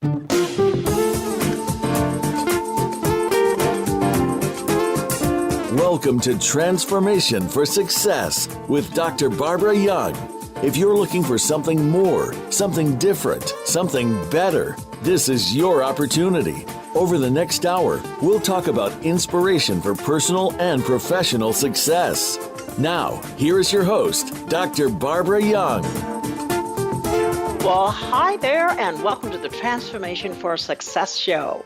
Welcome to Transformation for Success with Dr. Barbara Young. If you're looking for something more, something different, something better, this is your opportunity. Over the next hour, we'll talk about inspiration for personal and professional success. Now, here is your host, Dr. Barbara Young. Well, hi there, and welcome to the Transformation for Success show.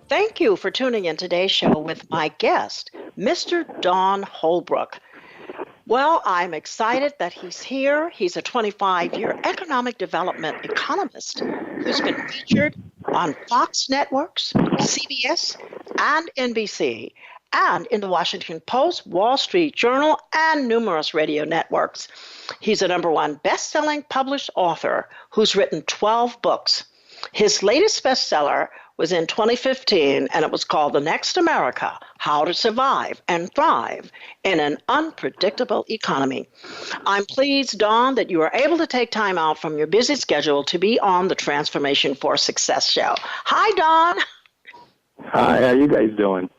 Thank you for tuning in today's show with my guest, Mr. Don Holbrook. Well, I'm excited that he's here. He's a 25-year economic development economist who's been featured on FoxNetworks, CBS, and NBC, and in the Washington Post, Wall Street Journal, and numerous radio networks. He's a #1 best-selling published author who's written 12 books. His latest bestseller was in 2015, and it was called The Next America, How to Survive and Thrive in an Unpredictable Economy. I'm pleased, Don, that you are able to take time out from your busy schedule to be on the Transformation for Success show. Hi, Don. Hi, how you guys doing?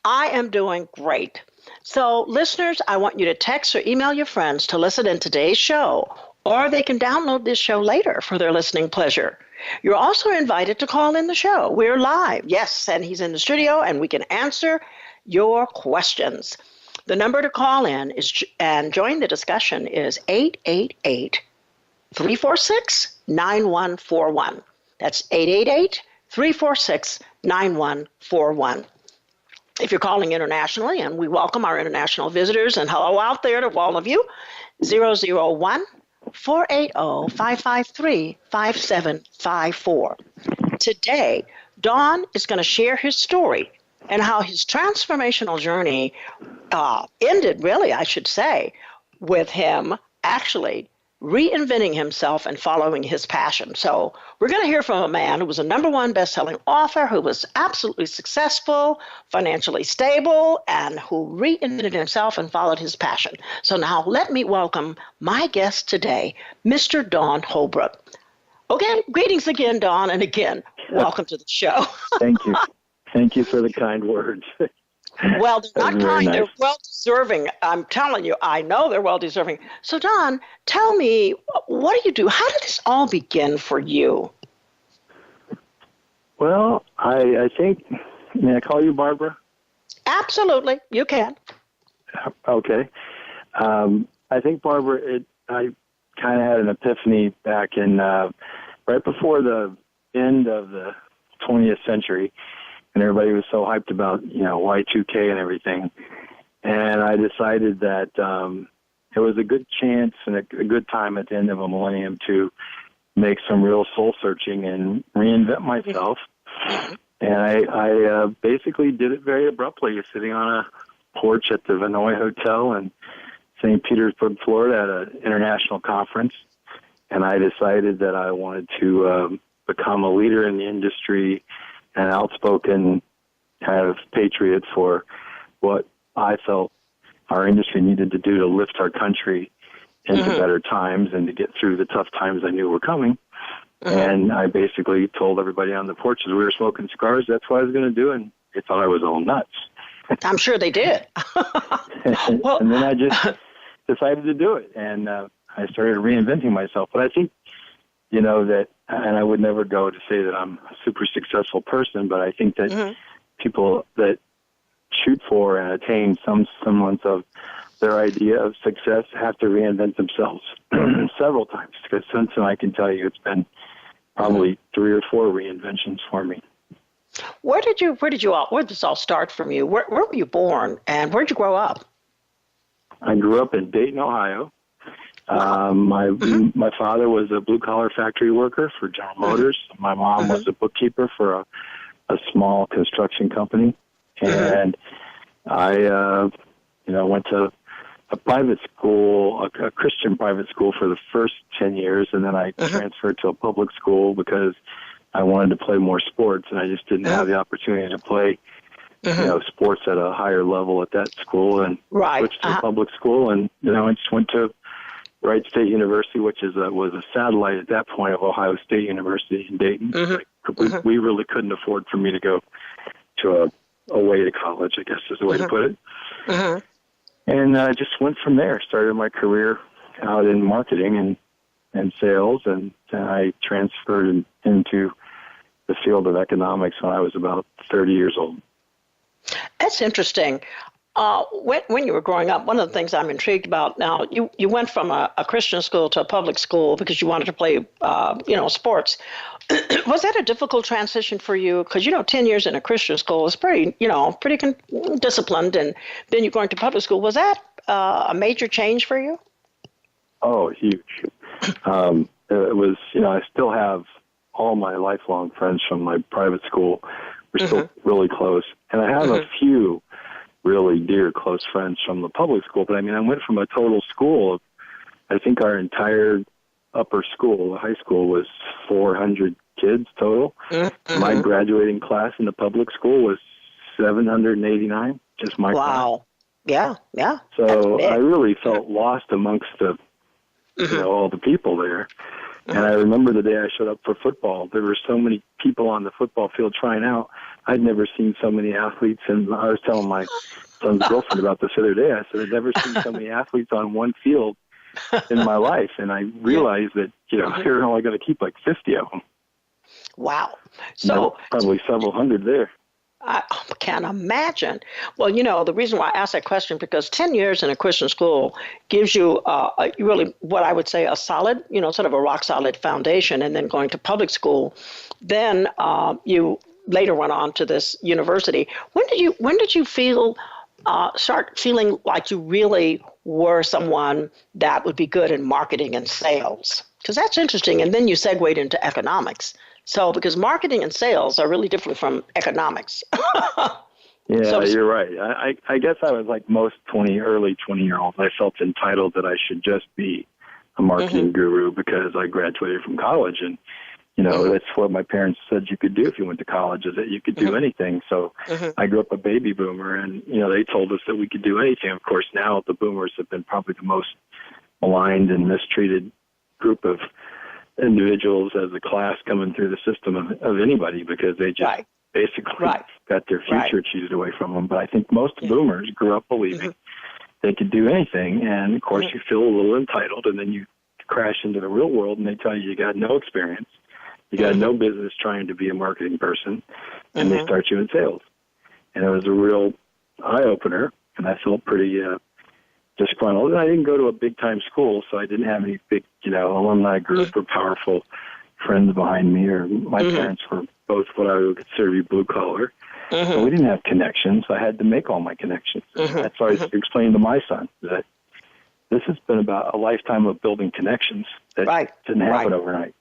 I am doing great. So, listeners, I want you to text or email your friends to listen in today's show, or they can download this show later for their listening pleasure. You're also invited to call in the show. We're live. Yes, and he's in the studio, and we can answer your questions. The number to call in is and join the discussion is 888-346-9141. That's 888-346-9141. If you're calling internationally, and we welcome our international visitors, and hello out there to all of you, 001-480-553-5754. Today, Don is going to share his story and how his transformational journey ended, really, I should say, with him actually reinventing himself and following his passion. So we're going to hear from a man who was a #1 best-selling author, who was absolutely successful, financially stable, and who reinvented himself and followed his passion. So now let me welcome my guest today, Mr. Don Holbrook. Okay, greetings again, Don, and again, welcome to the show. Thank you. Thank you for the kind words. Well, they're not kind. Nice. They're well-deserving. I'm telling you, I know they're well-deserving. So, Don, tell me, what do you do? How did this all begin for you? Well, I think, may I call you Barbara? Absolutely, you can. Okay. I think, Barbara, I kind of had an epiphany back in, right before the end of the 20th century. And everybody was so hyped about, Y2K and everything. And I decided that it was a good chance and a good time at the end of a millennium to make some real soul searching and reinvent myself. And I basically did it very abruptly, sitting on a porch at the Vinoy Hotel in St. Petersburg, Florida, at an international conference. And I decided that I wanted to become a leader in the industry, an outspoken kind of patriot for what I felt our industry needed to do to lift our country into better times and to get through the tough times I knew were coming. And I basically told everybody on the porch as we were smoking cigars, that's what I was going to do, and they thought I was all nuts. I'm sure they did. Well, and then I just decided to do it, and I started reinventing myself. But I think, that, and I would never go to say that I'm a super successful person, but I think that people that shoot for and attain some semblance of their idea of success have to reinvent themselves several times. Because since then, I can tell you it's been probably 3 or 4 reinventions for me. Where did this all start from you? Where were you born, and where did you grow up? I grew up in Dayton, Ohio. My father was a blue-collar factory worker for General Motors. My mom was a bookkeeper for a small construction company. And I, went to a private school, a Christian private school for the first 10 years, and then I transferred to a public school because I wanted to play more sports, and I just didn't have the opportunity to play, sports at a higher level at that school, and switched to a public school, and, I just went to Wright State University, which was a satellite at that point of Ohio State University in Dayton. I we really couldn't afford for me to go to a way to college, I guess is the way to put it. And I just went from there, started my career out in marketing and sales, and then I transferred into the field of economics when I was about 30 years old. That's interesting. When you were growing up, one of the things I'm intrigued about now, you went from a Christian school to a public school because you wanted to play, sports. Was that a difficult transition for you? Because, 10 years in a Christian school is pretty disciplined, and then you're going to public school. Was that a major change for you? Oh, huge. It was, I still have all my lifelong friends from my private school. We're still really close. And I have a few really dear close friends from the public school. But, I went from a total school of, I think our entire upper school, high school, was 400 kids total. My graduating class in the public school was 789, just my class. Wow. Yeah. So I really felt lost amongst the, all the people there. And I remember the day I showed up for football, there were so many people on the football field trying out. I'd never seen so many athletes, and I was telling my son's girlfriend about this the other day. I said, I'd never seen so many athletes on one field in my life. And I realized that, here only going to keep like 50 of them. Wow. So probably several hundred there. I can't imagine. Well, the reason why I asked that question, because 10 years in a Christian school gives you really what I would say a solid, sort of a rock solid foundation. And then going to public school, then you later went on to this university. When did you start feeling like you really were someone that would be good in marketing and sales? Because that's interesting. And then you segued into economics. So, because marketing and sales are really different from economics. Yeah, you're right. I guess I was like most early 20-year-olds. I felt entitled that I should just be a marketing guru because I graduated from college. And, that's what my parents said you could do if you went to college, is that you could do anything. So I grew up a baby boomer, and, they told us that we could do anything. Of course, now the boomers have been probably the most maligned and mistreated group of individuals as a class coming through the system of anybody, because they just basically got their future cheated away from them. But I think most boomers grew up believing they could do anything. And of course you feel a little entitled, and then you crash into the real world and they tell you got no experience. You got no business trying to be a marketing person, and they start you in sales. And it was a real eye opener, and I felt pretty, disgruntled. And I didn't go to a big-time school, so I didn't have any big, alumni group or powerful friends behind me. Or my parents were both what I would consider to be blue-collar. So we didn't have connections. I had to make all my connections. That's why I explained to my son that this has been about a lifetime of building connections that didn't happen overnight.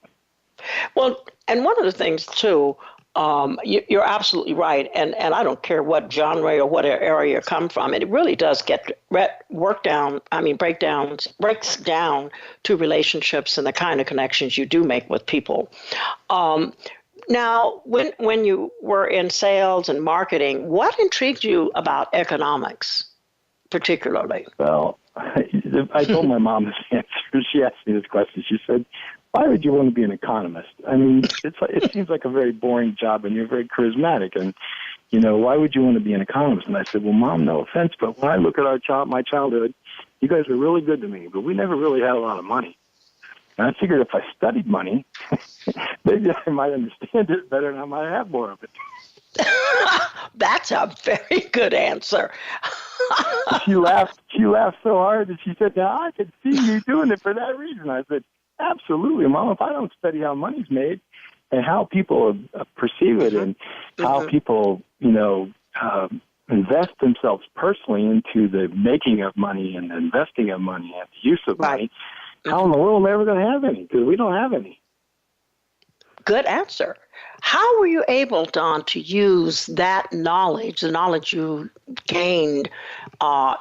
Well, and one of the things, too, you're absolutely right, and I don't care what genre or what area you come from, it really does breaks down to relationships and the kind of connections you do make with people. Now, when you were in sales and marketing, what intrigued you about economics, particularly? Well, I told my mom this answer. She asked me this question. She said, why would you want to be an economist? It seems like a very boring job, and you're very charismatic. And, why would you want to be an economist? And I said, well, Mom, no offense, but when I look at my childhood, you guys were really good to me, but we never really had a lot of money. And I figured if I studied money, maybe I might understand it better and I might have more of it. That's a very good answer. She laughed so hard that she said, now I could see you doing it for that reason. I said, absolutely, Mom. If I don't study how money's made and how people perceive it and how people, invest themselves personally into the making of money and the investing of money and the use of money, how in the world am I ever going to have any? Because we don't have any. Good answer. How were you able, Don, to use that knowledge, the knowledge you gained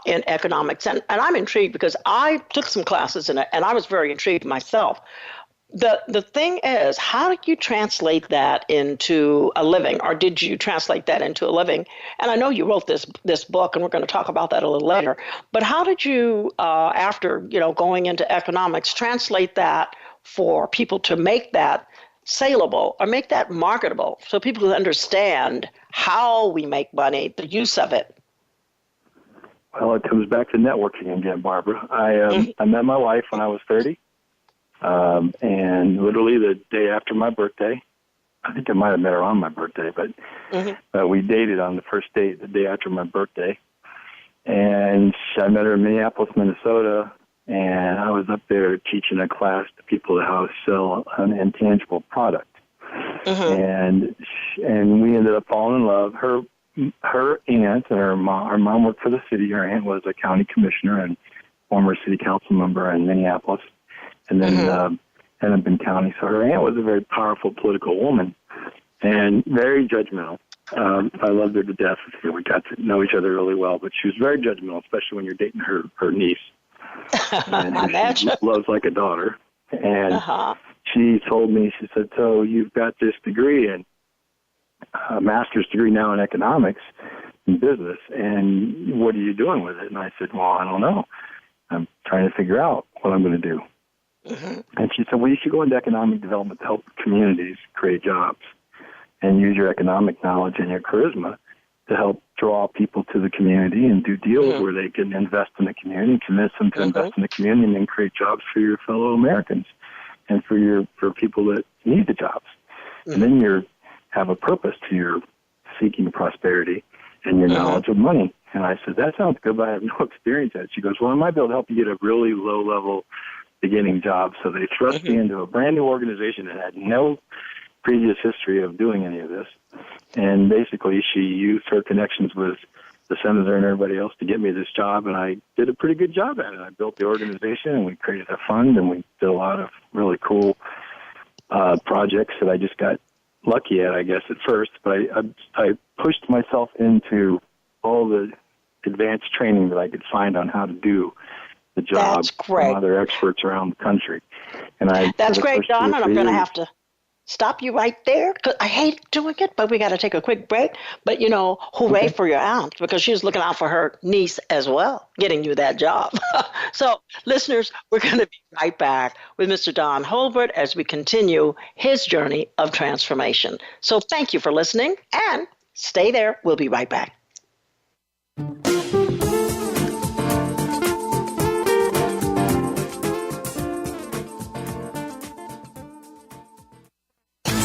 in economics? And I'm intrigued because I took some classes in it, and I was very intrigued myself. The thing is, how did you translate that into a living, or did you translate that into a living? And I know you wrote this book, and we're going to talk about that a little later. But how did you, after going into economics, translate that for people to make that saleable or make that marketable so people can understand how we make money, the use of it? Well, it comes back to networking again, Barbara. I met my wife when I was 30, and literally the day after my birthday, I think I might have met her on my birthday, but we dated on the first date the day after my birthday. And I met her in Minneapolis, Minnesota, and I was up there teaching a class to people how to sell an intangible product. And we ended up falling in love. Her aunt and her mom worked for the city. Her aunt was a county commissioner and former city council member in Minneapolis, and then Hennepin County. So her aunt was a very powerful political woman and very judgmental. I loved her to death. We got to know each other really well, but she was very judgmental, especially when you're dating her niece. And she loves like a daughter. And she told me, she said, so you've got this degree, and a master's degree now in economics and business, and what are you doing with it? And I said, well, I don't know. I'm trying to figure out what I'm going to do. And she said, well, you should go into economic development to help communities create jobs and use your economic knowledge and your charisma to help draw people to the community and do deals where they can invest in the community, convince them to invest in the community, and then create jobs for your fellow Americans and for people that need the jobs. And then you have a purpose to your seeking prosperity and your knowledge of money. And I said, that sounds good, but I have no experience at it. She goes, well, I might be able to help you get a really low-level beginning job. So they thrust me into a brand-new organization that had no previous history of doing any of this. And basically, she used her connections with the senator and everybody else to get me this job, and I did a pretty good job at it. I built the organization, and we created a fund, and we did a lot of really cool projects that I just got lucky at, I guess, at first. But I pushed myself into all the advanced training that I could find on how to do the job from other experts around the country. And That's great, Don, and I'm going to have to stop you right there, because I hate doing it, but we got to take a quick break. But, hooray for your aunt, because she was looking out for her niece as well, getting you that job. So, listeners, we're going to be right back with Mr. Don Holbrook as we continue his journey of transformation. So thank you for listening, and stay there. We'll be right back.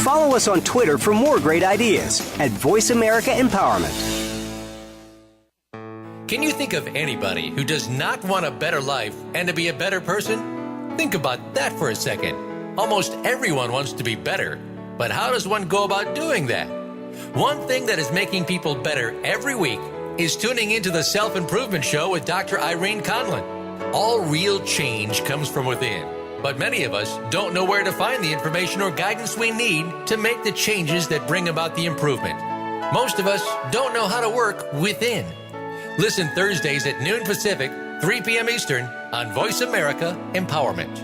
Follow us on Twitter for more great ideas at Voice America Empowerment. Can you think of anybody who does not want a better life and to be a better person? Think about that for a second. Almost everyone wants to be better, but how does one go about doing that? One thing that is making people better every week is tuning into the Self-Improvement Show with Dr. Irene Conlon. All real change comes from within. But many of us don't know where to find the information or guidance we need to make the changes that bring about the improvement. Most of us don't know how to work within. Listen Thursdays at noon Pacific, 3 p.m. Eastern on Voice America Empowerment.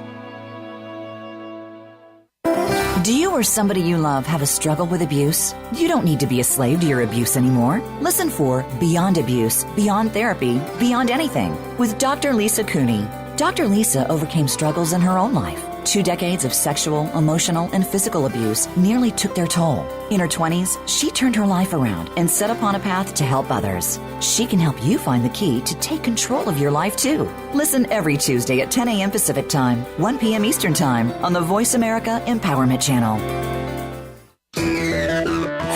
Do you or somebody you love have a struggle with abuse? You don't need to be a slave to your abuse anymore. Listen for Beyond Abuse, Beyond Therapy, Beyond Anything with Dr. Lisa Cooney. Dr. Lisa overcame struggles in her own life. 2 decades of sexual, emotional, and physical abuse nearly took their toll. In her 20s, she turned her life around and set upon a path to help others. She can help you find the key to take control of your life, too. Listen every Tuesday at 10 a.m. Pacific Time, 1 p.m. Eastern Time on the Voice America Empowerment Channel.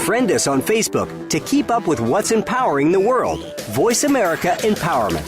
Friend us on Facebook to keep up with what's empowering the world. Voice America Empowerment.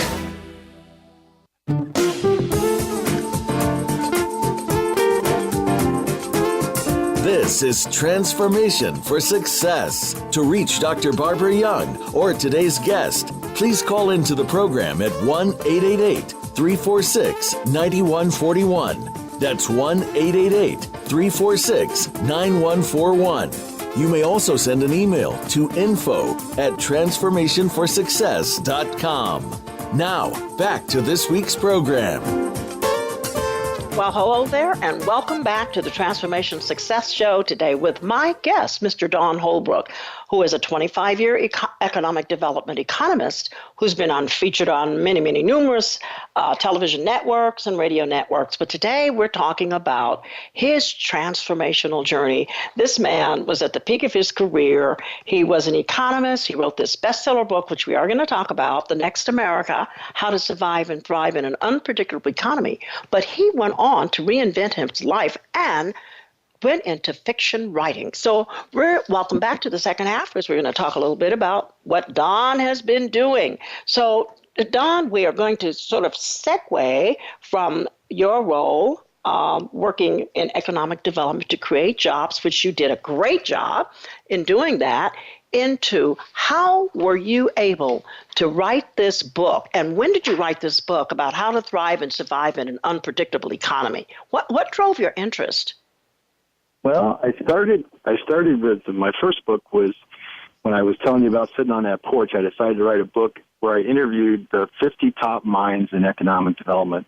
This is Transformation for Success. To reach Dr. Barbara Young or today's guest, please call into the program at 1-888-346-9141. That's 1-888-346-9141. You may also send an email to info@transformationforsuccess.com. Now, back to this week's program. Well, hello there, and welcome back to the Transformation Success Show today with my guest, Mr. Don Holbrook, who is a 25-year economic development economist who's been featured on many numerous television networks and radio networks. But today we're talking about his transformational journey. This man was at the peak of his career. He was an economist. He wrote this bestseller book, which we are going to talk about, The Next America, How to Survive and Thrive in an Unpredictable Economy. But he went on to reinvent his life and went into fiction writing. So welcome back to the second half, because we're going to talk a little bit about what Don has been doing. So Don, we are going to sort of segue from your role working in economic development to create jobs, which you did a great job in doing that, into how were you able to write this book, and when did you write this book about how to thrive and survive in an unpredictable economy? What drove your interest? Well, I started with my first book was when I was telling you about sitting on that porch. I decided to write a book where I interviewed the 50 top minds in economic development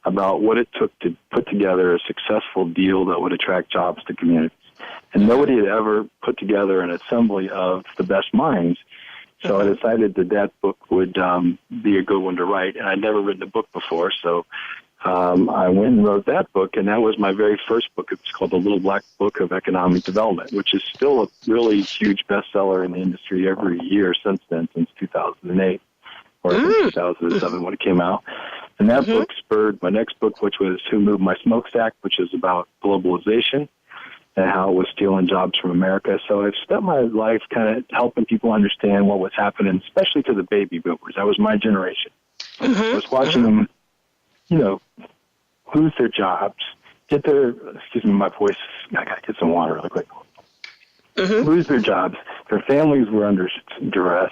about what it took to put together a successful deal that would attract jobs to communities. And nobody had ever put together an assembly of the best minds. So I decided that book would be a good one to write. And I'd never written a book before, so I went and wrote that book, and that was my very first book. It's called The Little Black Book of Economic Development, which is still a really huge bestseller in the industry every year since then, since 2008 or 2007 when it came out. And that book spurred my next book, which was Who Moved My Smokestack, which is about globalization and how it was stealing jobs from America. So I've spent my life kind of helping people understand what was happening, especially to the baby boomers. That was my generation. I was watching them, lose their jobs, excuse me, my voice, I got to get some water really quick. Lose their jobs. Their families were under duress.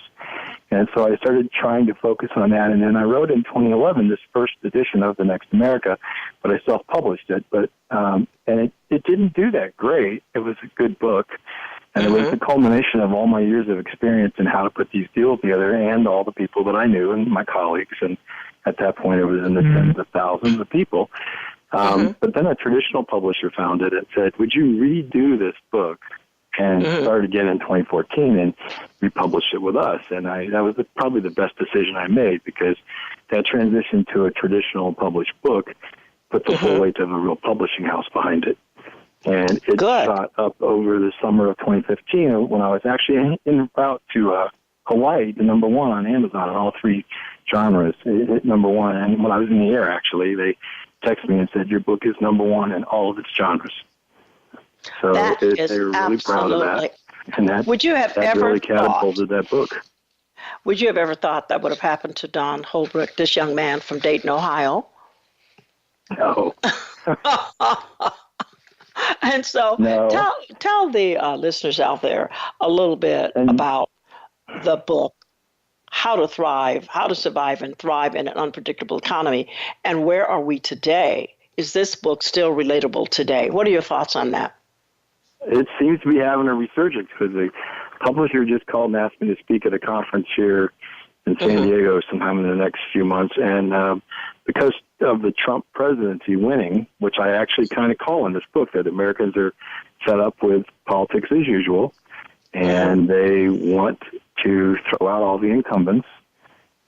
And so I started trying to focus on that. And then I wrote in 2011 this first edition of The Next America, but I self-published it. But and it didn't do that great. It was a good book. And it was the culmination of all my years of experience in how to put these deals together and all the people that I knew and my colleagues. And at that point, it was in the tens of thousands of people. But then a traditional publisher found it and said, would you redo this book? And started again in 2014 and republished it with us. And that was probably the best decision I made, because that transition to a traditional published book put the full weight of a real publishing house behind it. And it shot up over the summer of 2015 when I was actually en route to Hawaii to number one on Amazon in all three genres. It hit number one. And when I was in the air, actually, they texted me and said, your book is number one in all of its genres. So they were really proud of that. And that really catapulted that book. Would you have ever thought that would have happened to Don Holbrook, this young man from Dayton, Ohio? No. And so tell the listeners out there a little bit about the book, How to Thrive, How to Survive and Thrive in an Unpredictable Economy, and where are we today? Is this book still relatable today? What are your thoughts on that? It seems to be having a resurgence, because the publisher just called and asked me to speak at a conference here in San Diego sometime in the next few months. And because of the Trump presidency winning, which I actually kind of call in this book, that Americans are fed up with politics as usual, and they want to throw out all the incumbents,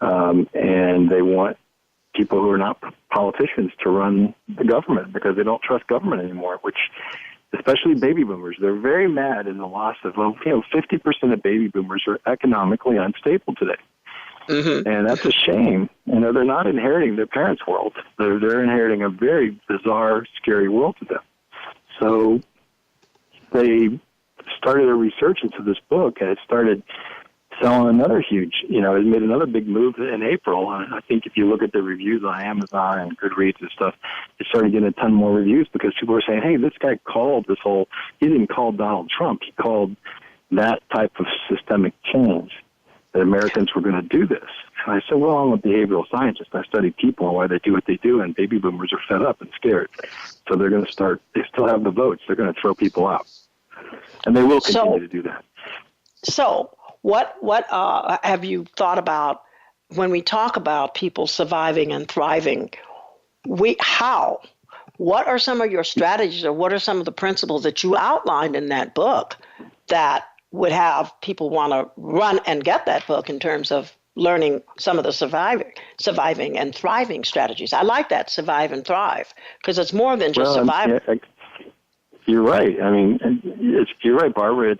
and they want people who are not politicians to run the government because they don't trust government anymore, which, especially baby boomers, they're very mad in the loss of, 50% of baby boomers are economically unstable today. And that's a shame. They're not inheriting their parents' world. They're inheriting a very bizarre, scary world to them. So they started a resurgence of this book, and it started selling another huge, it made another big move in April. And I think if you look at the reviews on Amazon and Goodreads and stuff, it started getting a ton more reviews, because people were saying, hey, this guy called he didn't call Donald Trump. He called that type of systemic change, that Americans were going to do this. And I said, well, I'm a behavioral scientist. I study people and why they do what they do, and baby boomers are fed up and scared. So they're going to they still have the votes. They're going to throw people out. And they will continue to do that. So what have you thought about when we talk about people surviving and thriving? What are some of your strategies, or what are some of the principles that you outlined in that book that would have people want to run and get that book in terms of learning some of the surviving and thriving strategies? I like that, survive and thrive, because it's more than just surviving. Yeah, you're right. I mean, you're right, Barbara.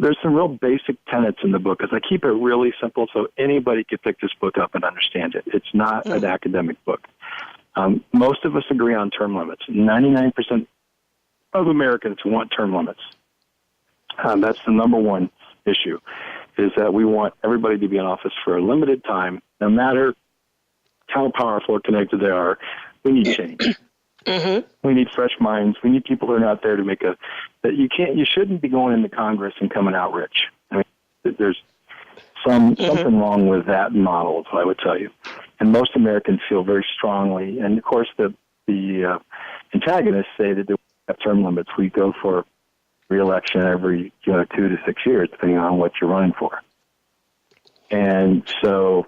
There's some real basic tenets in the book, because I keep it really simple so anybody can pick this book up and understand it. It's not an academic book. Most of us agree on term limits. 99% of Americans want term limits. That's the number one issue, is that we want everybody to be in office for a limited time, no matter how powerful or connected they are. We need change. We need fresh minds. We need people who are not there to make that you shouldn't be going into Congress and coming out rich. I mean, there's something wrong with that model, is what I would tell you. And most Americans feel very strongly, and of course the antagonists say that they have term limits. We go for re-election every 2 to 6 years, depending on what you're running for. And so,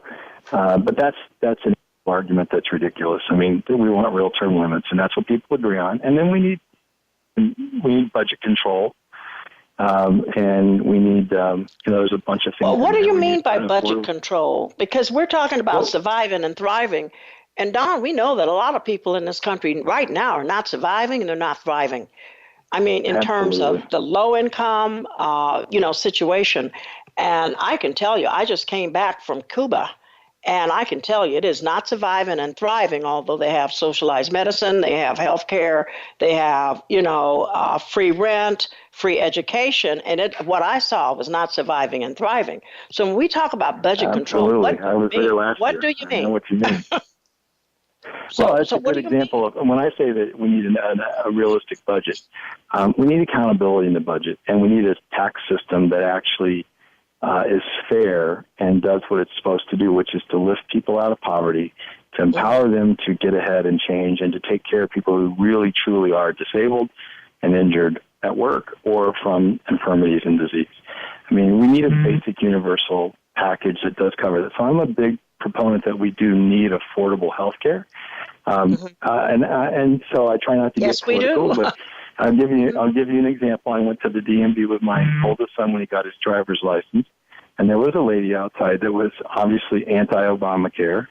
but that's an argument that's ridiculous. I mean, we want real term limits, and that's what people agree on. And then we need budget control, and we need there's a bunch of things. Well, what do you mean by budget control? Because we're talking about surviving and thriving. And Don, we know that a lot of people in this country right now are not surviving and they're not thriving. I mean, in terms of the low income, situation. And I can tell you, I just came back from Cuba, and I can tell you it is not surviving and thriving, although they have socialized medicine, they have health care, they have, free rent, free education. And what I saw was not surviving and thriving. So when we talk about budget control, what do you mean? I know what you mean. That's a good example of when I say that we need a realistic budget. We need accountability in the budget, and we need a tax system that actually is fair and does what it's supposed to do, which is to lift people out of poverty, to empower them to get ahead and change, and to take care of people who really, truly are disabled and injured at work or from infirmities and disease. I mean, we need a basic universal package that does cover that. So I'm a big proponent that we do need affordable health care. And so I try not to get political, but I'll give you an example. I went to the DMV with my oldest son when he got his driver's license, and there was a lady outside that was obviously anti-Obamacare,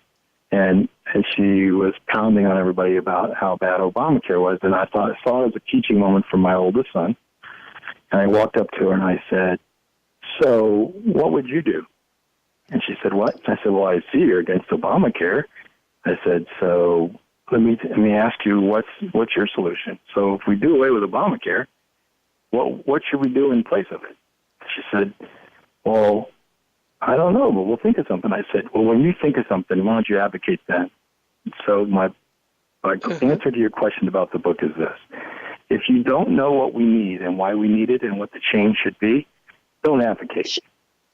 and she was pounding on everybody about how bad Obamacare was. And I saw it as a teaching moment for my oldest son. And I walked up to her and I said, "So what would you do?" And she said, "What?" I said, "Well, I see you're against Obamacare." I said, "So let me ask you, what's your solution? So if we do away with Obamacare, what should we do in place of it?" She said, "Well, I don't know, but we'll think of something." I said, "Well, when you think of something, why don't you advocate then?" So my answer to your question about the book is this: if you don't know what we need and why we need it and what the change should be, don't advocate.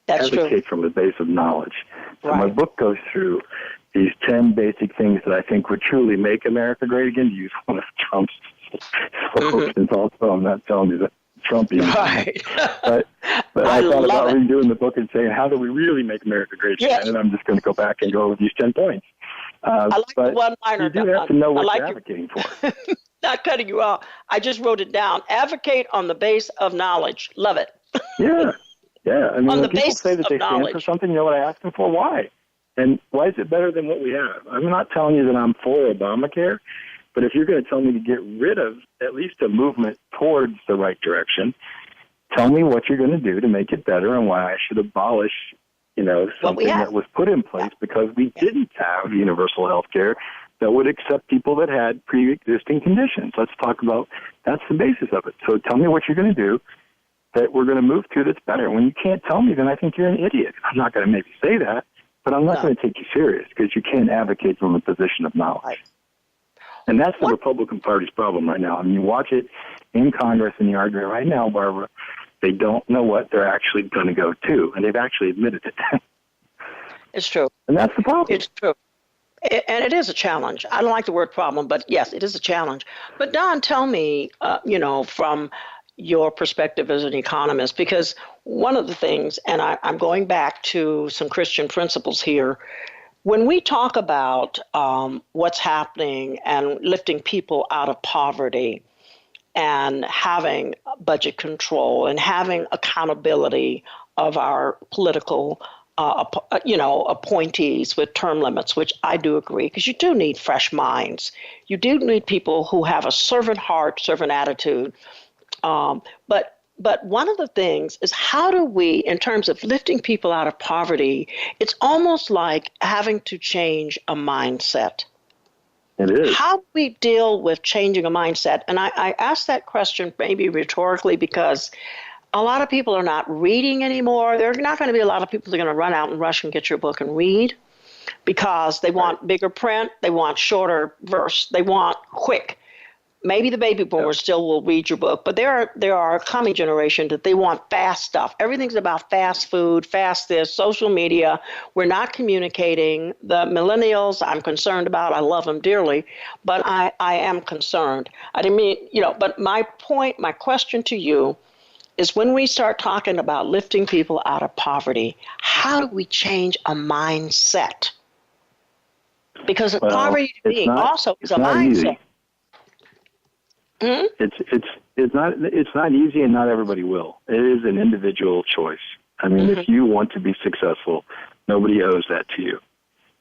Advocate from a base of knowledge. So my book goes through these 10 basic things that I think would truly make America great again, to use one of Trump's slogans. Also, I'm not telling you that Trump is. Right. but I thought about redoing the book and saying, how do we really make America great again? And I'm just going to go back and go with these 10 points. I like the one-liner. You do have to know what you're advocating for. Not cutting you off. I just wrote it down. Advocate on the base of knowledge. Love it. Yeah. I mean, when people say that they stand for something, you know what I ask them for? Why? And why is it better than what we have? I'm not telling you that I'm for Obamacare, but if you're going to tell me to get rid of at least a movement towards the right direction, tell me what you're going to do to make it better and why I should abolish, something that was put in place because we didn't have universal health care that would accept people that had pre-existing conditions. Let's talk about that's the basis of it. So tell me what you're going to do that we're going to move to that's better. When you can't tell me, then I think you're an idiot. I'm not going to maybe say that, but I'm not going to take you serious because you can't advocate from a position of knowledge. Right. And that's the Republican Party's problem right now. I mean, you watch it in Congress and you argue right now, Barbara, they don't know what they're actually going to go to, and they've actually admitted it. It's true. And that's the problem. It's true. And it is a challenge. I don't like the word problem, but yes, it is a challenge. But Don, tell me, from your perspective as an economist, because one of the things, and I'm going back to some Christian principles here, When we talk about what's happening and lifting people out of poverty and having budget control and having accountability of our political appointees with term limits, which I do agree, because you do need fresh minds. You do need people who have a servant heart, servant attitude. But one of the things is, how do we, in terms of lifting people out of poverty, it's almost like having to change a mindset. It is. How do we deal with changing a mindset? And I ask that question maybe rhetorically because a lot of people are not reading anymore. There are not going to be a lot of people that are going to run out and rush and get your book and read because they want bigger print, they want shorter verse, they want quick. Maybe the baby boomers still will read your book, but there are a coming generation that they want fast stuff. Everything's about fast food, fast this, social media. We're not communicating. The millennials I'm concerned about. I love them dearly, but I am concerned. I didn't mean, but my question to you is, when we start talking about lifting people out of poverty, how do we change a mindset? Because poverty to me also is a mindset. Easy. Mm-hmm. It's not easy, and not everybody will. It is an individual choice. I mean, if you want to be successful, nobody owes that to you.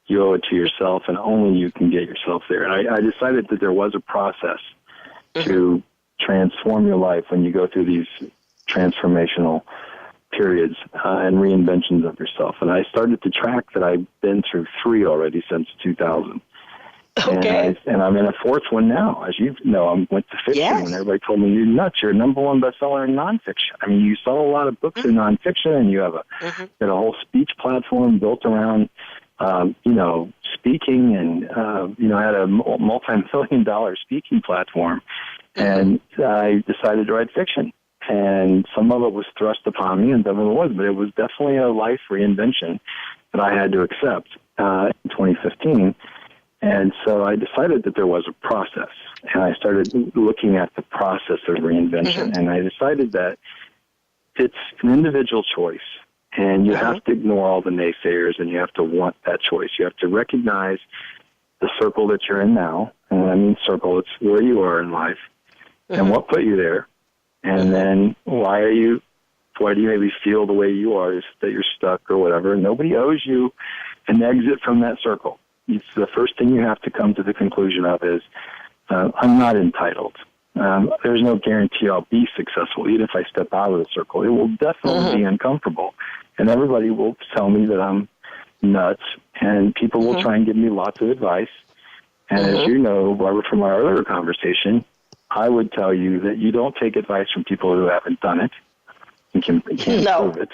You owe it to yourself, and only you can get yourself there. And I decided that there was a process to transform your life when you go through these transformational periods and reinventions of yourself. And I started to track that I've been through 3 already since 2000. Okay. And I'm in a 4th one now. As you know, I went to fiction when everybody told me, you're nuts. You're a #1 bestseller in nonfiction. I mean, you sell a lot of books in nonfiction, and you have got a whole speech platform built around, speaking, and, I had a multi-million-dollar speaking platform. And I decided to write fiction. And some of it was thrust upon me, and some of it wasn't. But it was definitely a life reinvention that I had to accept in 2015. And so I decided that there was a process, and I started looking at the process of reinvention, and I decided that it's an individual choice, and you have to ignore all the naysayers, and you have to want that choice. You have to recognize the circle that you're in now, and when I mean circle, it's where you are in life, and what put you there, and then why do you maybe feel the way you are, is that you're stuck or whatever. Nobody owes you an exit from that circle. It's the first thing you have to come to the conclusion of is, I'm not entitled. There's no guarantee I'll be successful, even if I step out of the circle. It will definitely be uncomfortable. And everybody will tell me that I'm nuts, and people will try and give me lots of advice. And as you know, Barbara, from our earlier conversation, I would tell you that you don't take advice from people who haven't done it. You can't prove it.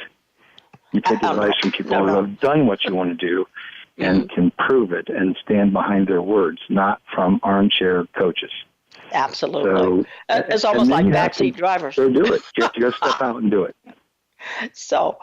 You take advice from people who have done what you want to do and can prove it and stand behind their words, not from armchair coaches. Absolutely. So, it's almost like backseat drivers. So do it. You have to go step out and do it. So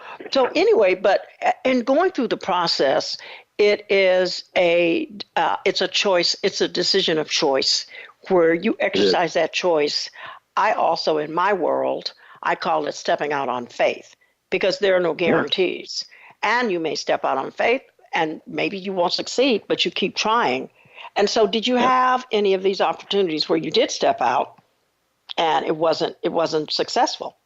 anyway, but in going through the process, it's a choice. It's a decision of choice where you exercise that choice. I also, in my world, I call it stepping out on faith, because there are no guarantees. And you may step out on faith, and maybe you won't succeed, but you keep trying. And so did you have any of these opportunities where you did step out and it wasn't successful?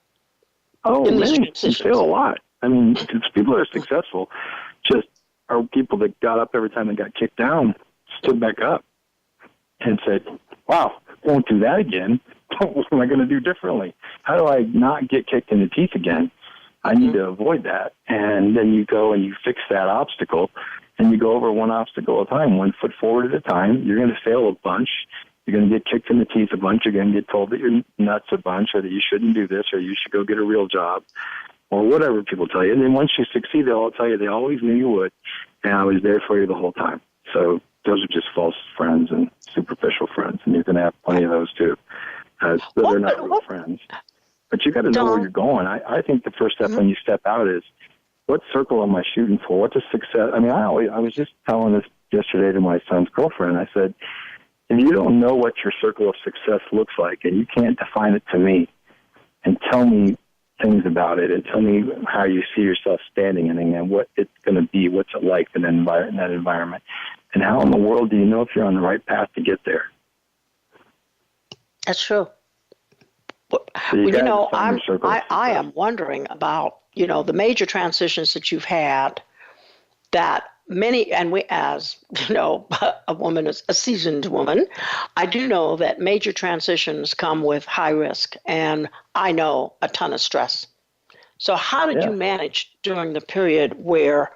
Oh, man, you fail a lot. I mean, people that are successful just are people that got up every time they got kicked down, stood back up, and said, wow, won't do that again. What am I going to do differently? How do I not get kicked in the teeth again? I need to avoid that. And then you go and you fix that obstacle, and you go over one obstacle at a time, 1 foot forward at a time. You're going to fail a bunch. You're going to get kicked in the teeth a bunch. You're going to get told that you're nuts a bunch, or that you shouldn't do this, or you should go get a real job, or whatever people tell you. And then once you succeed, they'll all tell you they always knew you would, and I was there for you the whole time. So those are just false friends and superficial friends, and you're going to have plenty of those too. They're not real friends. But you got to know where you're going. I think the first step when you step out is, what circle am I shooting for? What's a success? I mean, I was just telling this yesterday to my son's girlfriend. I said, if you don't know what your circle of success looks like, and you can't define it to me and tell me, things about it and tell me how you see yourself standing in it and what it's going to be, what's it like in that environment, and how in the world do you know if you're on the right path to get there? That's true. So I am wondering about, the major transitions that you've had that many, and we, as a woman, is a seasoned woman, I do know that major transitions come with high risk, and I know a ton of stress. So how did you manage during the period where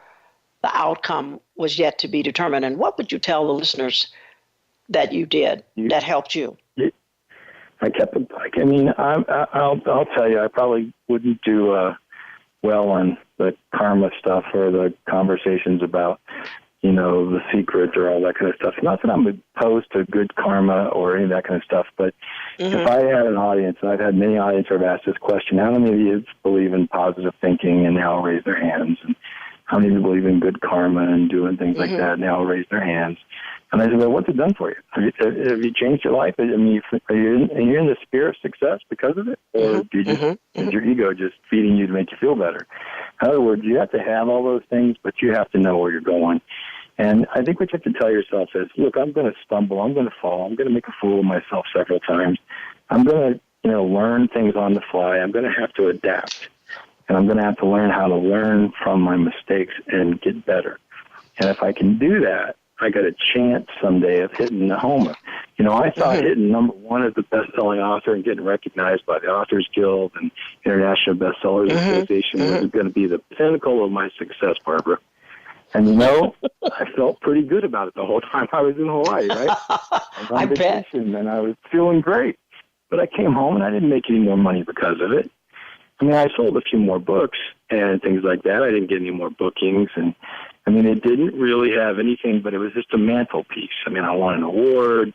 the outcome was yet to be determined, and what would you tell the listeners that you did that helped you? I kept it like, I'll tell you, I probably wouldn't do well on the karma stuff or the conversations about, the secret or all that kind of stuff. Not that I'm opposed to good karma or any of that kind of stuff, but if I had an audience, and I've had many audiences who have asked this question, how many of you believe in positive thinking, and they all raise their hands? And how many of you believe in good karma and doing things like that, and they all raise their hands? And I said, well, what's it done for you? Have you changed your life? Are you in the spirit of success because of it? Or is your ego just feeding you to make you feel better? In other words, you have to have all those things, but you have to know where you're going. And I think what you have to tell yourself is, look, I'm going to stumble. I'm going to fall. I'm going to make a fool of myself several times. I'm going to, learn things on the fly. I'm going to have to adapt. And I'm going to have to learn how to learn from my mistakes and get better. And if I can do that, I got a chance someday of hitting the homer. I thought hitting number one as the best-selling author and getting recognized by the Authors Guild and International Bestsellers Association was going to be the pinnacle of my success, Barbara. And, I felt pretty good about it the whole time I was in Hawaii, right? I was on vacation, and I was feeling great. But I came home, and I didn't make any more money because of it. I sold a few more books and things like that. I didn't get any more bookings, and it didn't really have anything, but it was just a mantelpiece. I won an award,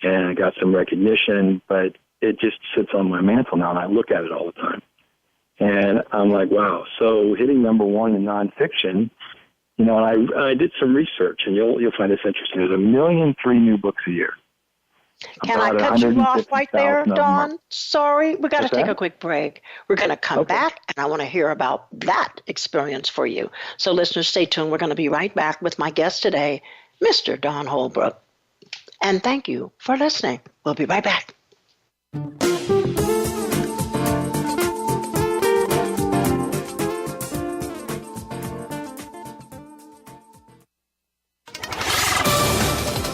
and I got some recognition, but it just sits on my mantle now, and I look at it all the time. And I'm like, wow. So hitting number one in nonfiction, and I did some research, and you'll find this interesting. There's 1,000,003 new books a year. Can I cut you off right there, Don? Sorry, we got to take a quick break. We're going to come back, and I want to hear about that experience for you. So listeners, stay tuned. We're going to be right back with my guest today, Mr. Don Holbrook. And thank you for listening. We'll be right back.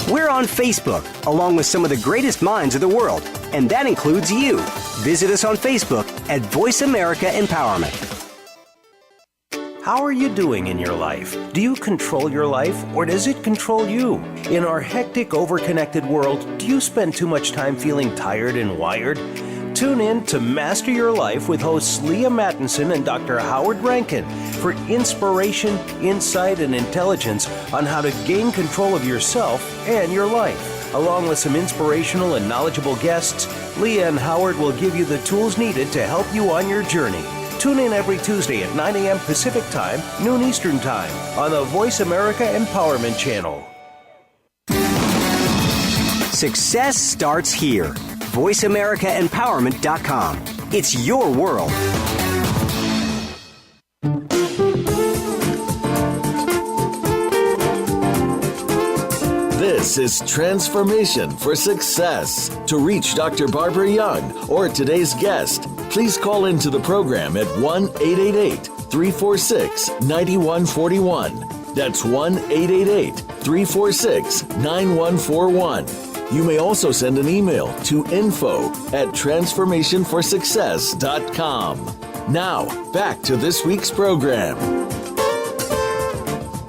We're on Facebook, along with some of the greatest minds of the world, and that includes you. Visit us on Facebook at Voice America Empowerment. How are you doing in your life? Do you control your life, or does it control you? In our hectic, overconnected world, do you spend too much time feeling tired and wired? Tune in to Master Your Life with hosts Leah Mattinson and Dr. Howard Rankin for inspiration, insight, and intelligence on how to gain control of yourself and your life. Along with some inspirational and knowledgeable guests, Leah and Howard will give you the tools needed to help you on your journey. Tune in every Tuesday at 9 a.m. Pacific Time, noon Eastern Time on the Voice America Empowerment Channel. Success starts here. VoiceAmericaEmpowerment.com. It's your world. This is Transformation for Success. To reach Dr. Barbara Young or today's guest, please call into the program at 1-888-346-9141. That's 1-888-346-9141. You may also send an email to info@transformationforsuccess.com. Now, back to this week's program.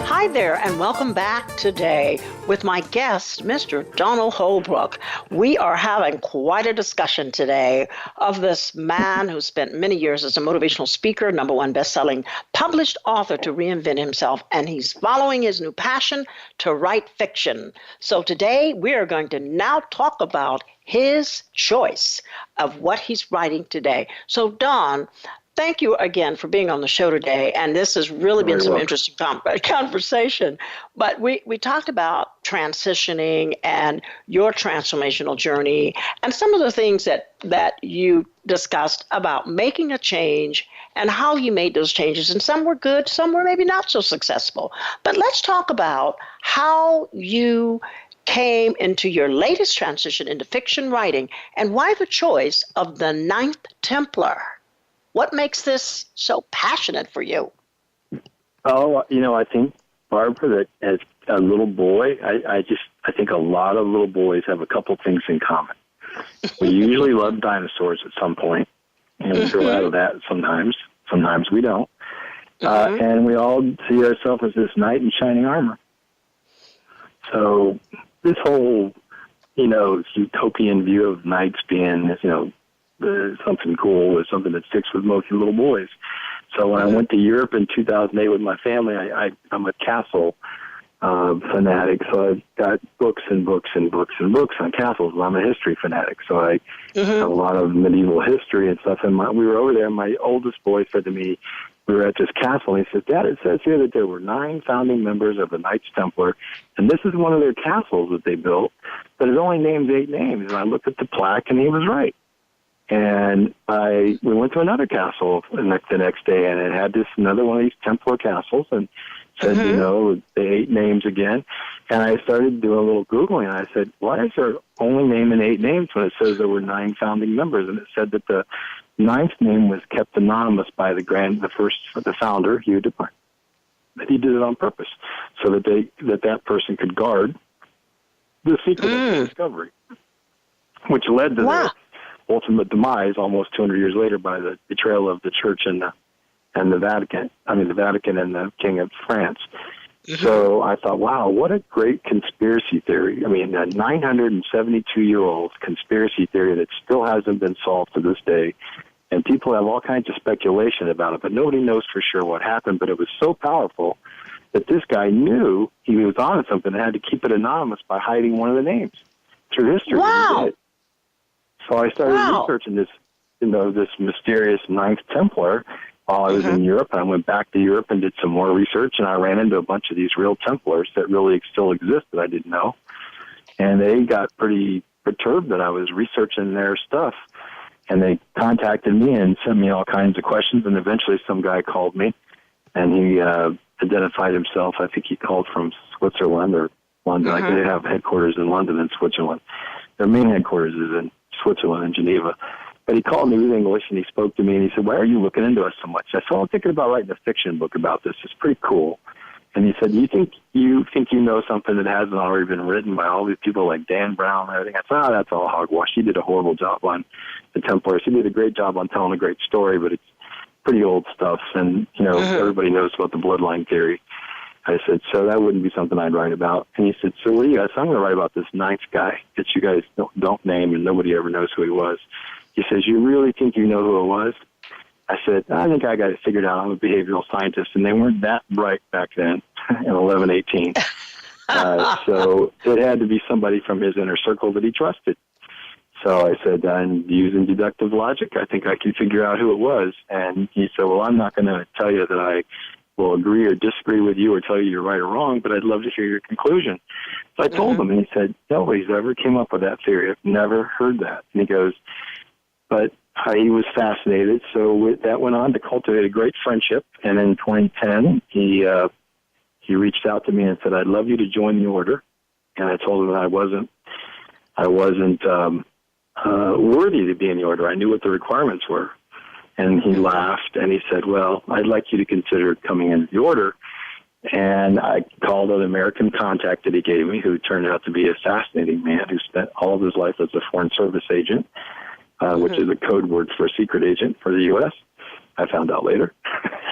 Hi there, and welcome back today with my guest, Mr. Donald Holbrook. We are having quite a discussion today of this man who spent many years as a motivational speaker, #1 best-selling published author to reinvent himself, and he's following his new passion to write fiction. So today we are going to now talk about his choice of what he's writing today. So Don, Thank you again for being on the show today. And this has really been some interesting conversation. But we talked about transitioning and your transformational journey and some of the things that you discussed about making a change and how you made those changes. And some were good, some were maybe not so successful. But let's talk about how you came into your latest transition into fiction writing and why the choice of the Ninth Templar. What makes this so passionate for you? Oh, I think, Barbara, that as a little boy, I think a lot of little boys have a couple things in common. We usually love dinosaurs at some point, and we grow out of that sometimes. Sometimes we don't. And we all see ourselves as this knight in shining armor. So this whole, utopian view of knights being, something cool is something that sticks with most little boys. So when I went to Europe in 2008 with my family, I'm a castle fanatic, so I've got books and books and books and books on castles. I'm a history fanatic, so I have a lot of medieval history and stuff. And we were over there, and my oldest boy said to me, we were at this castle, and he said, Dad, it says here that there were 9 founding members of the Knights Templar, and this is one of their castles that they built, but it only names 8 names. And I looked at the plaque, and he was right. And we went to another castle the next day, and it had another one of these Templar castles, and said, the 8 names again. And I started doing a little Googling, and I said, why is there only naming 8 names when it says there were 9 founding members? And it said that the 9th name was kept anonymous by the founder, Hugh DeParn. That he did it on purpose, so that that person could guard the secret of the discovery, which led to their ultimate demise almost 200 years later by the betrayal of the Church and the Vatican. I mean, the Vatican and the King of France. So I thought, wow, what a great conspiracy theory. I mean, a 972-year-old conspiracy theory that still hasn't been solved to this day. And people have all kinds of speculation about it, but nobody knows for sure what happened. But it was so powerful that this guy knew he was on something and had to keep it anonymous by hiding one of the names through history. Wow. So I started researching this, this mysterious Ninth Templar while I was in Europe. I went back to Europe and did some more research, and I ran into a bunch of these real Templars that really still exist that I didn't know. And they got pretty perturbed that I was researching their stuff. And they contacted me and sent me all kinds of questions, and eventually some guy called me, and he identified himself. I think he called from Switzerland or London. Like they have headquarters in London and Switzerland. Their main headquarters is in Switzerland and Geneva. But he called me with English, and he spoke to me, and he said, why are you looking into us so much? I said, I'm thinking about writing a fiction book about this. It's pretty cool. And he said, you think you know something that hasn't already been written by all these people like Dan Brown and everything? I said, that's all hogwash. He did a horrible job on the Templars. He did a great job on telling a great story, but it's pretty old stuff. And, everybody knows about the bloodline theory. I said, so that wouldn't be something I'd write about. And he said, so what do you guys? I'm going to write about this ninth guy that you guys don't name and nobody ever knows who he was. He says, you really think you know who it was? I said, I think I got it figured out. I'm a behavioral scientist, and they weren't that bright back then in 1118. So it had to be somebody from his inner circle that he trusted. So I said, I'm using deductive logic. I think I can figure out who it was. And he said, well, I'm not going to tell you that I will agree or disagree with you or tell you you're right or wrong, but I'd love to hear your conclusion. So I told him, and he said, nobody's ever came up with that theory. I've never heard that. And he goes, but he was fascinated, so that went on to cultivate a great friendship. And in 2010, he reached out to me and said, "I'd love you to join the order." And I told him that I wasn't worthy to be in the order. I knew what the requirements were. And he laughed and he said, "Well, I'd like you to consider coming into the order." And I called an American contact that he gave me, who turned out to be a fascinating man who spent all of his life as a foreign service agent. Which is a code word for a secret agent for the U.S. I found out later.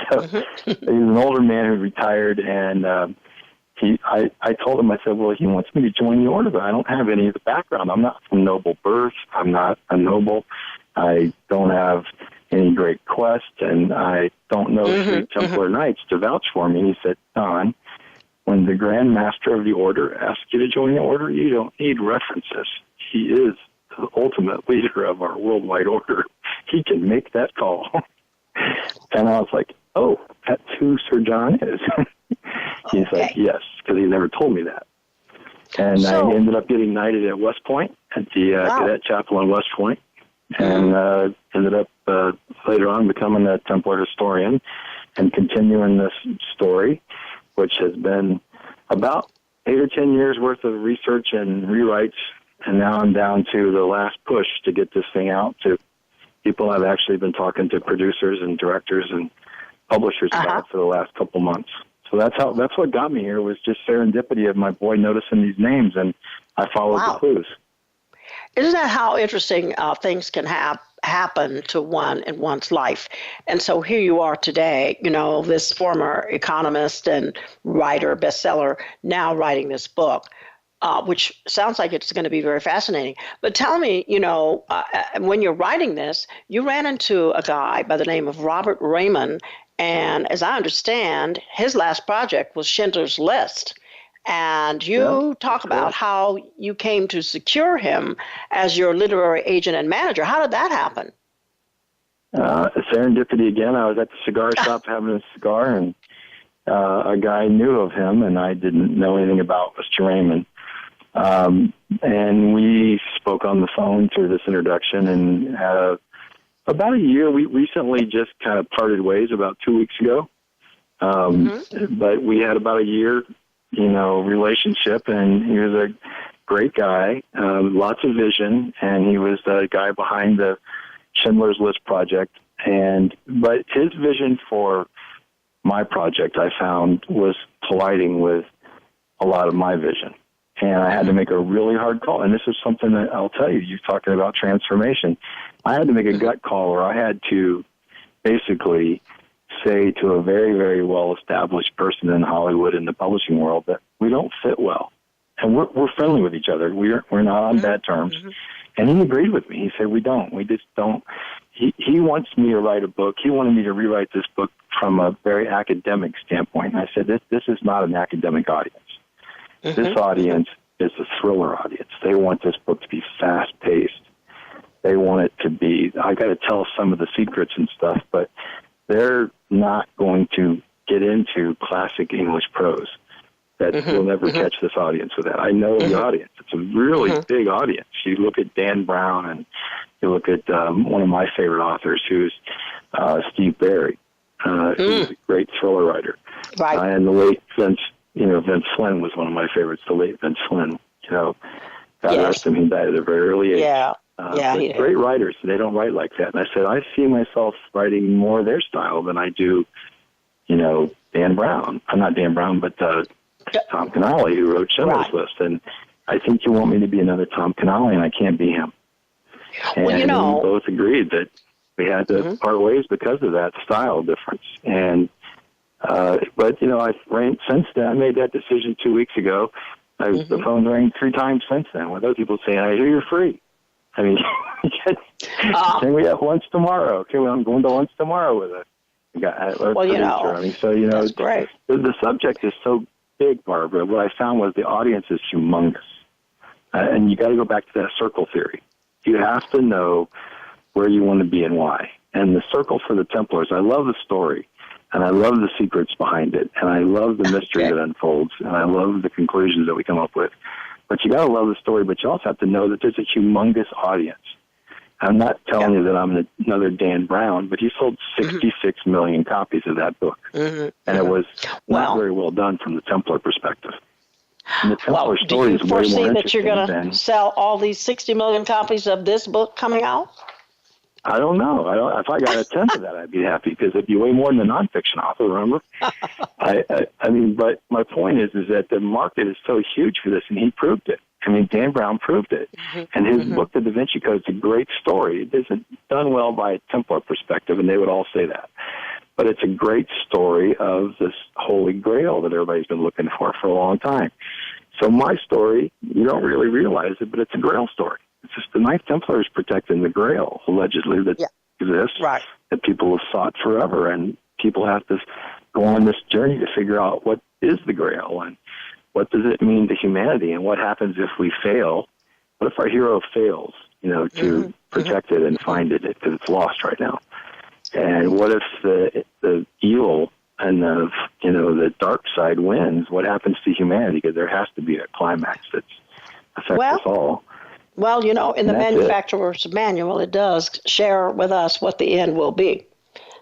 So he's an older man who retired, and I told him, I said, well, he wants me to join the order, but I don't have any of the background. I'm not from noble birth. I'm not a noble. I don't have any great quest, and I don't know three Templar Knights to vouch for me. And he said, Don, when the Grand Master of the Order asks you to join the order, you don't need references. He is the ultimate leader of our worldwide order. He can make that call. And I was like, oh, that's who Sir John is. He's like, yes, because he never told me that. And I ended up getting knighted at West Point, at the Cadet Chapel in West Point, and ended up later on becoming a Templar historian and continuing this story, which has been about 8 or 10 years worth of research and rewrites, and now I'm down to the last push to get this thing out to people. I've actually been talking to producers and directors and publishers about it for the last couple months. So that's what got me here, was just serendipity of my boy noticing these names, and I followed the clues. Isn't that how interesting things can happen to one in one's life? And so here you are today, this former economist and writer, bestseller, now writing this book, which sounds like it's going to be very fascinating. But tell me, when you're writing this, you ran into a guy by the name of Robert Raymond, and as I understand, his last project was Schindler's List. And you talk about how you came to secure him as your literary agent and manager. How did that happen? Serendipity again. I was at the cigar shop having a cigar, and a guy knew of him, and I didn't know anything about Mr. Raymond. And we spoke on the phone through this introduction, and about a year. We recently just kind of parted ways about 2 weeks ago. But we had about a year relationship, and he was a great guy, lots of vision, and he was the guy behind the Schindler's List project. But his vision for my project, I found, was colliding with a lot of my vision. And I had to make a really hard call. And this is something that I'll tell you, you're talking about transformation. I had to make a gut call where I had to basically say to a very, very well-established person in Hollywood, in the publishing world, that we don't fit well. And we're friendly with each other. We're not on bad terms. And he agreed with me. He said, we just don't. He wants me to write a book. He wanted me to rewrite this book from a very academic standpoint. And I said, this is not an academic audience. This audience is a thriller audience. They want this book to be fast-paced. They want it to be, I got to tell some of the secrets and stuff, but they're not going to get into classic English prose. That will never catch this audience with that. I know the audience. It's a really big audience. You look at Dan Brown, and you look at one of my favorite authors, who's Steve Barry, who's a great thriller writer. Right. And the late Vince Flynn was one of my favorites, the late Vince Flynn. God rest him, he died at a very early age. Great writers, they don't write like that. And I said, I see myself writing more their style than I do, Dan Brown. I'm not Dan Brown, but Tom Canale, who wrote Schindler's List. And I think you want me to be another Tom Canale, and I can't be him. And we both agreed that we had to part ways because of that style difference. And but since then, I made that decision 2 weeks ago. The phone rang 3 times since then with other people saying, I hear you're free. I mean, can we have lunch tomorrow? Okay, well, I'm going to lunch tomorrow with a producer. I mean, so, that's great. The subject is so big, Barbara. What I found was the audience is humongous. And you got to go back to that circle theory. You have to know where you want to be and why. And the circle for the Templars, I love the story. And I love the secrets behind it, and I love the mystery that unfolds, and I love the conclusions that we come up with. But you got to love the story, but you also have to know that there's a humongous audience. I'm not telling you that I'm another Dan Brown, but he sold 66 million copies of that book, and it was not very well done from the Templar perspective. And the Templar story is way more interesting. Do you foresee that you're going to sell all these 60 million copies of this book coming out? I don't know. If I got a tenth of that, I'd be happy, because it'd be way more than a nonfiction author, remember? I mean, but my point is that the market is so huge for this, and he proved it. I mean, Dan Brown proved it. And his book, The Da Vinci Code, is a great story. It isn't done well by a Templar perspective, and they would all say that. But it's a great story of this holy grail that everybody's been looking for a long time. So my story, you don't really realize it, but it's a grail story. It's just the Ninth Templar is protecting the Grail, allegedly, that exists, that people have sought forever. And people have to go on this journey to figure out what is the Grail and what does it mean to humanity, and what happens if we fail. What if our hero fails, to protect it and find it, because it's lost right now. And what if the evil and the dark side wins? What happens to humanity? Because there has to be a climax that affects us all. Well, in the manufacturer's manual, it does share with us what the end will be.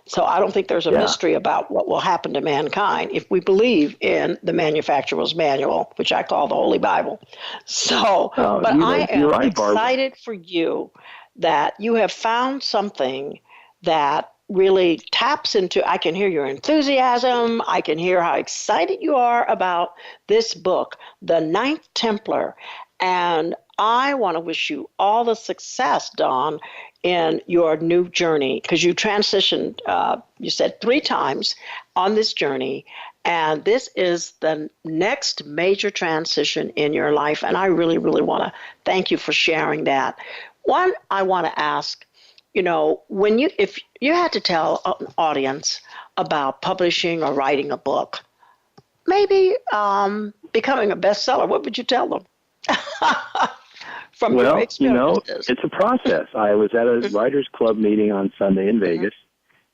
So I don't think there's a mystery about what will happen to mankind if we believe in the manufacturer's manual, which I call the Holy Bible. So, but I am excited for you that you have found something that really taps into, I can hear your enthusiasm. I can hear how excited you are about this book, The Ninth Templar. And I want to wish you all the success, Don, in your new journey, because you transitioned, you said 3 times on this journey, and this is the next major transition in your life, and I really, really want to thank you for sharing that. One, I want to ask, if you had to tell an audience about publishing or writing a book, maybe becoming a bestseller, what would you tell them? From your experiences. It's a process. I was at a writers club meeting on Sunday in Vegas,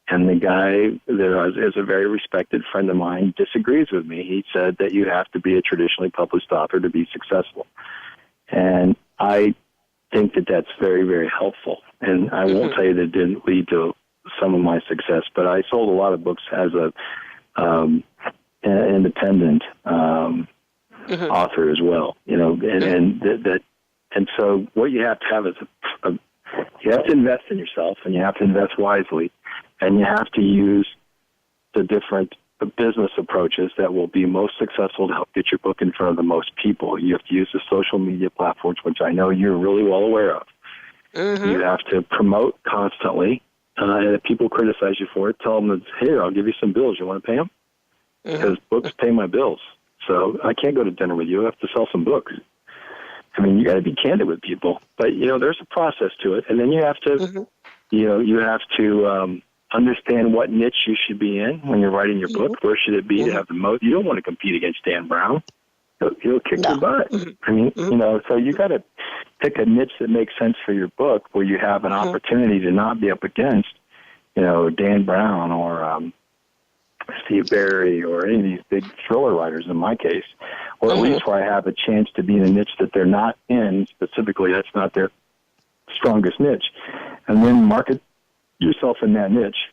and the guy that is a very respected friend of mine disagrees with me. He said that you have to be a traditionally published author to be successful. And I think that that's very, very helpful. And I won't tell you that it didn't lead to some of my success, but I sold a lot of books as an independent author as well, and so what you have to have is you have to invest in yourself, and you have to invest wisely, and you have to use the different business approaches that will be most successful to help get your book in front of the most people. You have to use the social media platforms, which I know you're really well aware of. You have to promote constantly, and if people criticize you for it, tell them, here, I'll give you some bills. You want to pay them? Because books pay my bills. So I can't go to dinner with you. I have to sell some books. I mean, you got to be candid with people, but there's a process to it, and then you have to, you have to understand what niche you should be in when you're writing your book. Where should it be to have the most? You don't want to compete against Dan Brown; he'll kick your butt. I mean, so you got to pick a niche that makes sense for your book, where you have an opportunity to not be up against, Dan Brown or Steve Barry or any of these big thriller writers in my case, or at least where I have a chance to be in a niche that they're not in specifically, that's not their strongest niche, and then market yourself in that niche.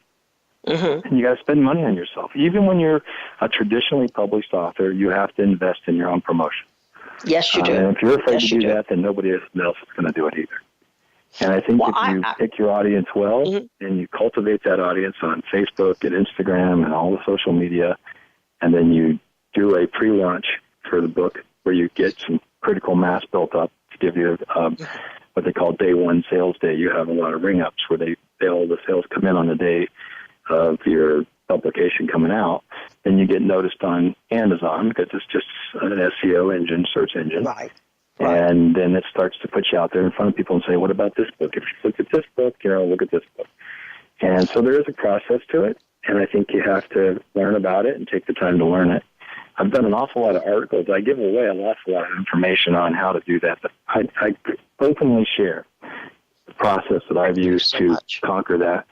And you got to spend money on yourself. Even when you're a traditionally published author, you have to invest in your own promotion. Yes, you do. And if you're afraid to do that, then nobody else is going to do it either. And I think if you pick your audience well and you cultivate that audience on Facebook and Instagram and all the social media, and then you do a pre-launch for the book where you get some critical mass built up to give you what they call day one sales day. You have a lot of ring-ups where all the sales come in on the day of your publication coming out. Then you get noticed on Amazon because it's just an SEO engine, search engine. Right. And then it starts to put you out there in front of people and say, what about this book? If you look at this book, look at this book. And so there is a process to it, and I think you have to learn about it and take the time to learn it. I've done an awful lot of articles. I give away an awful lot of information on how to do that, but I openly share the process that I've used to conquer that.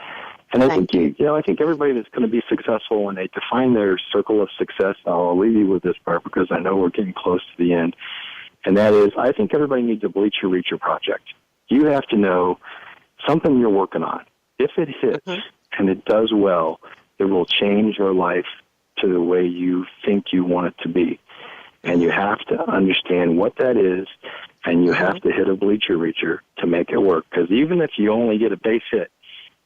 And I think I think everybody that's going to be successful, when they define their circle of success, I'll leave you with this part because I know we're getting close to the end. And that is, I think everybody needs a Bleacher Reacher project. You have to know something you're working on. If it hits and it does well, it will change your life to the way you think you want it to be. And you have to understand what that is, and you have to hit a Bleacher Reacher to make it work. Because even if you only get a base hit,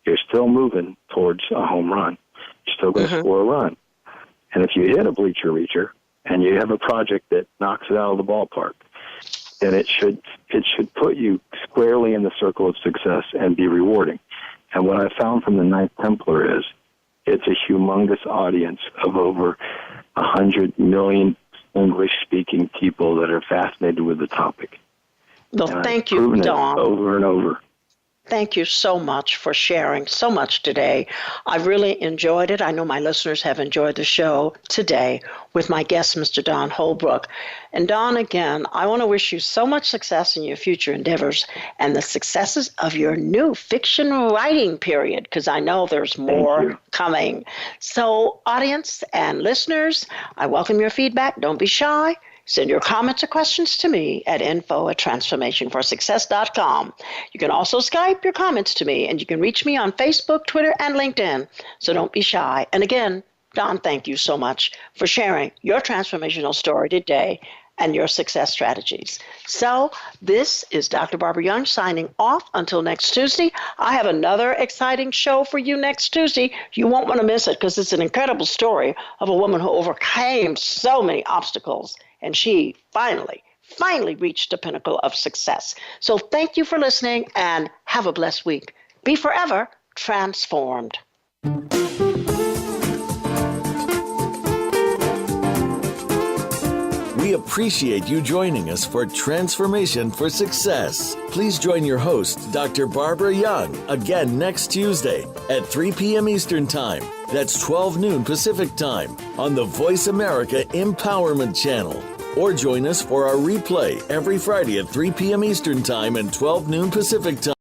you're still moving towards a home run. You're still going to score a run. And if you hit a Bleacher Reacher and you have a project that knocks it out of the ballpark, then it should put you squarely in the circle of success and be rewarding. And what I found from the Ninth Templar is it's a humongous audience of over 100 million English-speaking people that are fascinated with the topic. Well, thank you, Don. Over and over. Thank you so much for sharing so much today. I really enjoyed it. I know my listeners have enjoyed the show today with my guest, Mr. Don Holbrook. And Don, again, I want to wish you so much success in your future endeavors and the successes of your new fiction writing period, because I know there's more coming. So, audience and listeners, I welcome your feedback. Don't be shy. Send your comments or questions to me at info@transformationforsuccess.com. You can also Skype your comments to me, and you can reach me on Facebook, Twitter, and LinkedIn. So don't be shy. And again, Don, thank you so much for sharing your transformational story today and your success strategies. So this is Dr. Barbara Young signing off until next Tuesday. I have another exciting show for you next Tuesday. You won't want to miss it because it's an incredible story of a woman who overcame so many obstacles, and she finally reached the pinnacle of success. So thank you for listening and have a blessed week. Be forever transformed. We appreciate you joining us for Transformation for Success. Please join your host, Dr. Barbara Young, again next Tuesday at 3 p.m. Eastern Time. That's 12 noon Pacific Time on the Voice America Empowerment Channel. Or join us for our replay every Friday at 3 p.m. Eastern Time and 12 noon Pacific Time.